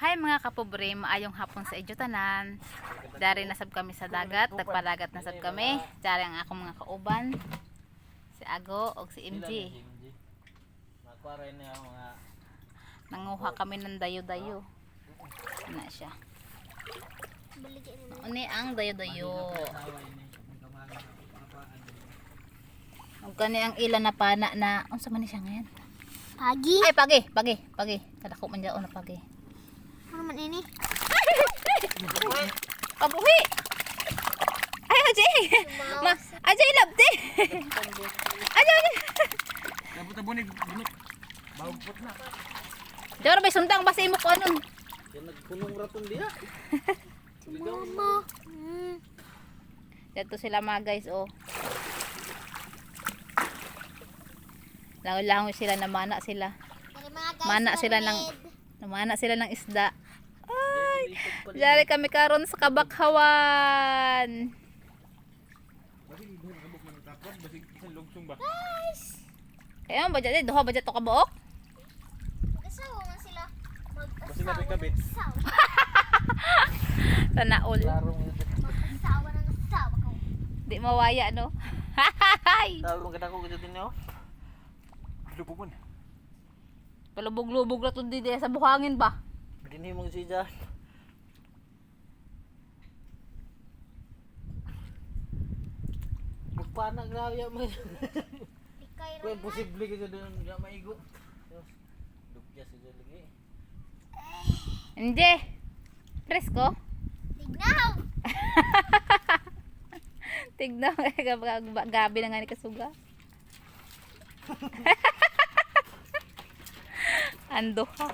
Hi mga kapobre, maayong hapon sa inyo tanan. Dari nasab kami sa dagat, nagpalagat nasab kami. Dari ang akong mga kauban, si Ago o si MG. Nanguha kami ng dayo-dayo. Na siya. Uni ang dayo-dayo. Ang kani ang ilan na pana na, unsa man ni siya ngayon? Pagi? Ay, pagi. Kadako man dyan na pagi. Ano man ini? Pabuhi! Ay, Ajay! Ajay, labdi! Ajay! Nabot-abot bunot. Bawpot na. Diyan na ba sundang basi mo ko anon? Yan nagpunong raton diha. Mama. Dito sila mga guys, oh. Langoy-langoy sila, namana sila. Mana sila ng isda. Ay! Diyan kami karon sa Kabakhawan. Kaya mo ba dyan? Duha ba dyan ito kabuok? Mag-asawa man sila. Basi na kabit. Tanaol. Mag-asawa ng asawa ko. Di mawaya, no? Tawag mo kadako gid din yo. Lubog man. Palubog-lubog na ito dito sa buhangin ba? Dinhi mo si Jan. Magpana grabe mo. Ikay Kung ron. posible ka doon nga maigo. Dugya si Jan lagi. Hindi. Presko? Tignaw! Tignan. Gabi na nga ni Kasuga. Ando ha.